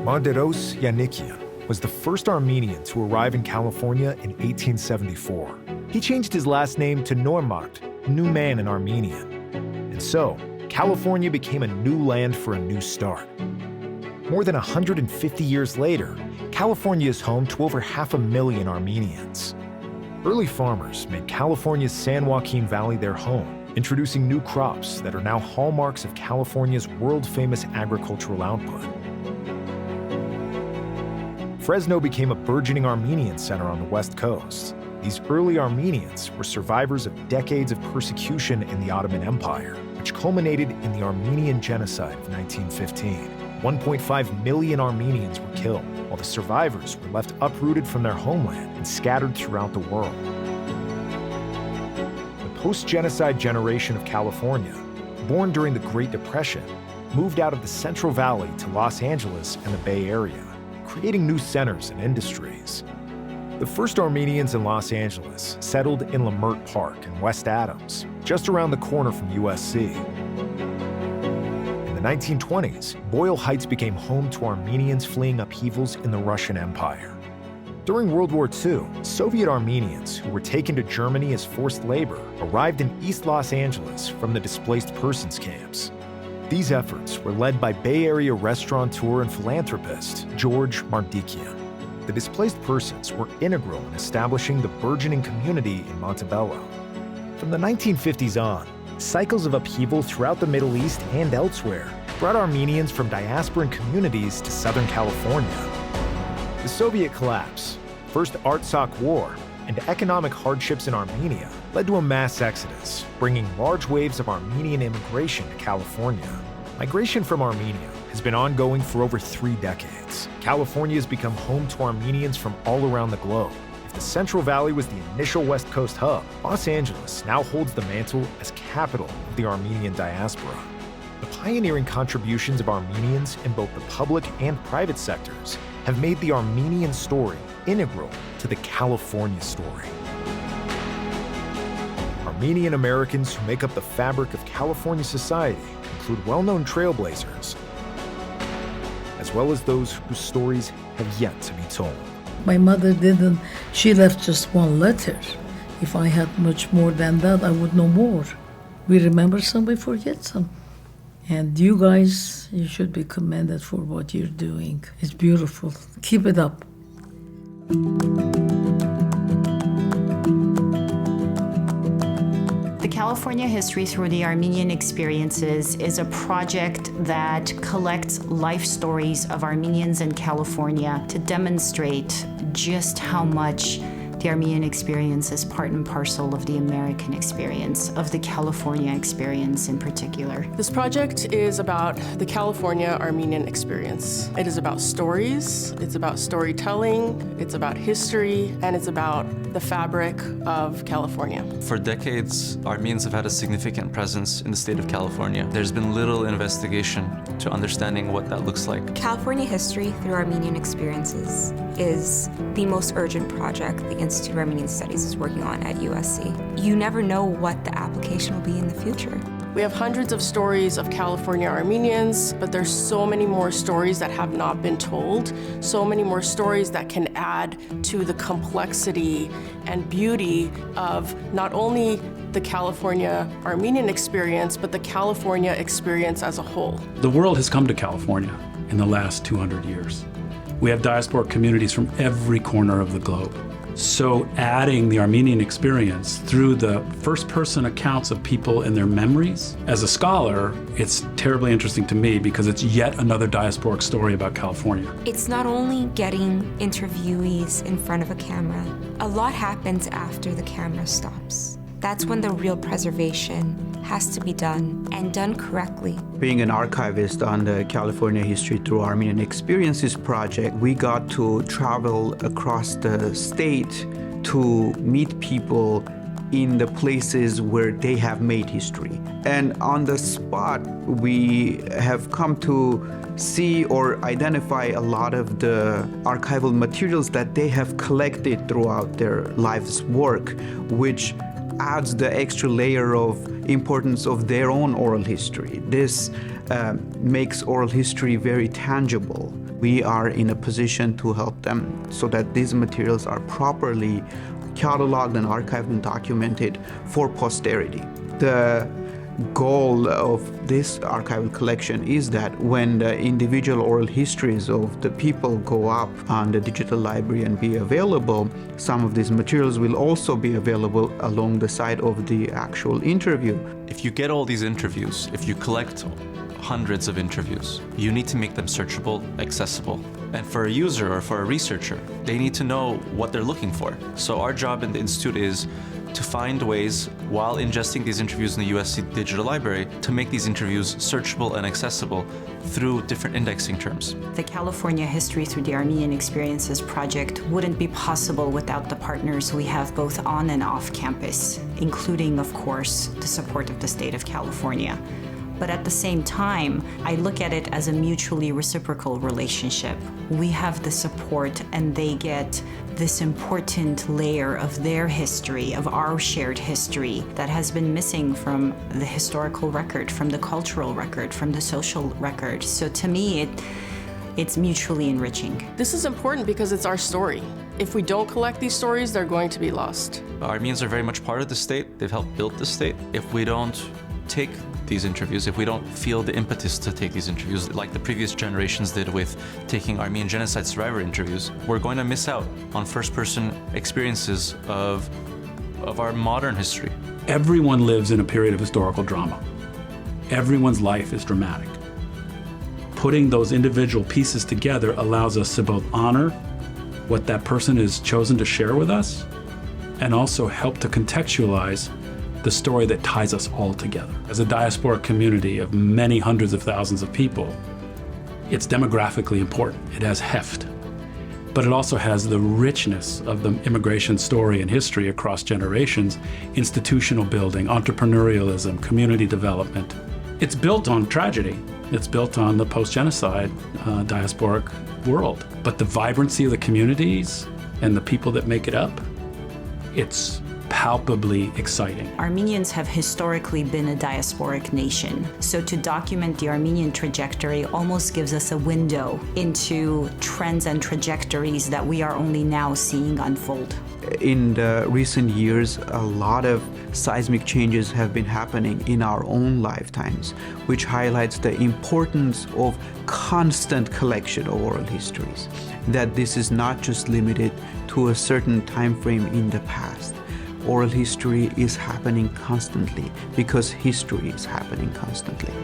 Marderos Yannikian was the first Armenian to arrive in California in 1874. He changed his last name to Normart, new man in Armenian. And so, California became a new land for a new start. More than 150 years later, California is home to over 500,000 Armenians. Early farmers made California's San Joaquin Valley their home, introducing new crops that are now hallmarks of California's world-famous agricultural output. Fresno became a burgeoning Armenian center on the West Coast. These early Armenians were survivors of decades of persecution in the Ottoman Empire, which culminated in the Armenian Genocide of 1915. 1.5 million Armenians were killed, while the survivors were left uprooted from their homeland and scattered throughout the world. The post-genocide generation of California, born during the Great Depression, moved out of the Central Valley to Los Angeles and the Bay Area, creating new centers and industries. The first Armenians in Los Angeles settled in Leimert Park in West Adams, just around the corner from USC. In the 1920s, Boyle Heights became home to Armenians fleeing upheavals in the Russian Empire. During World War II, Soviet Armenians who were taken to Germany as forced labor arrived in East Los Angeles from the displaced persons camps. These efforts were led by Bay Area restaurateur and philanthropist George Mardikian. The displaced persons were integral in establishing the burgeoning community in Montebello. From the 1950s on, cycles of upheaval throughout the Middle East and elsewhere brought Armenians from diasporan communities to Southern California. The Soviet collapse, First Artsakh War, and economic hardships in Armenia led to a mass exodus, bringing large waves of Armenian immigration to California. Migration from Armenia has been ongoing for over 3 decades. California has become home to Armenians from all around the globe. If the Central Valley was the initial West Coast hub, Los Angeles now holds the mantle as capital of the Armenian diaspora. The pioneering contributions of Armenians in both the public and private sectors have made the Armenian story integral to the California story. Armenian Americans who make up the fabric of California society include well-known trailblazers, as well as those whose stories have yet to be told. My mother didn't, she left just one letter. If I had much more than that, I would know more. We remember some, we forget some. And you guys, you should be commended for what you're doing. It's beautiful. Keep it up. The California History Through the Armenian Experiences is a project that collects life stories of Armenians in California to demonstrate just how much the Armenian experience is part and parcel of the American experience, of the California experience in particular. This project is about the California Armenian experience. It is about stories, it's about storytelling, it's about history, and it's about the fabric of California. For decades, Armenians have had a significant presence in the state of California. There's been little investigation to understanding what that looks like. California History Through Armenian Experiences is the most urgent project the Institute of Armenian Studies is working on at USC. You never know what the application will be in the future. We have hundreds of stories of California Armenians, but there's so many more stories that have not been told, so many more stories that can add to the complexity and beauty of not only the California Armenian experience, but the California experience as a whole. The world has come to California in the last 200 years. We have diaspora communities from every corner of the globe. So adding the Armenian experience through the first-person accounts of people and their memories, as a scholar, it's terribly interesting to me because it's yet another diasporic story about California. It's not only getting interviewees in front of a camera. A lot happens after the camera stops. That's when the real preservation has to be done, and done correctly. Being an archivist on the California History Through Armenian Experiences project, we got to travel across the state to meet people in the places where they have made history. And on the spot, we have come to see or identify a lot of the archival materials that they have collected throughout their life's work, which adds the extra layer of importance of their own oral history. This makes oral history very tangible. We are in a position to help them so that these materials are properly cataloged and archived and documented for posterity. The goal of this archival collection is that when the individual oral histories of the people go up on the digital library and be available, some of these materials will also be available along the side of the actual interview. If you get all these interviews, if you collect hundreds of interviews, you need to make them searchable, accessible. And for a user or for a researcher, they need to know what they're looking for. So our job in the Institute is to find ways, while ingesting these interviews in the USC Digital Library, to make these interviews searchable and accessible through different indexing terms. The California History Through the Armenian Experiences project wouldn't be possible without the partners we have both on and off campus, including, of course, the support of the state of California. But at the same time, I look at it as a mutually reciprocal relationship. We have the support and they get this important layer of their history, of our shared history that has been missing from the historical record, from the cultural record, from the social record. So to me, it's mutually enriching. This is important because it's our story. If we don't collect these stories, they're going to be lost. Armenians are very much part of the state. They've helped build the state. If we don't take these interviews, if we don't feel the impetus to take these interviews like the previous generations did with taking Armenian genocide survivor interviews, we're going to miss out on first-person experiences of our modern history. Everyone lives in a period of historical drama. Everyone's life is dramatic. Putting those individual pieces together allows us to both honor what that person has chosen to share with us and also help to contextualize the story that ties us all together. As a diasporic community of many hundreds of thousands of people, it's demographically important. It has heft, but it also has the richness of the immigration story and history across generations, institutional building, entrepreneurialism, community development. It's built on tragedy. It's built on the post-genocide diasporic world. But the vibrancy of the communities and the people that make it up, it's palpably exciting. Armenians have historically been a diasporic nation, so to document the Armenian trajectory almost gives us a window into trends and trajectories that we are only now seeing unfold. In the recent years, a lot of seismic changes have been happening in our own lifetimes, which highlights the importance of constant collection of oral histories, that this is not just limited to a certain time frame in the past. Oral history is happening constantly because history is happening constantly.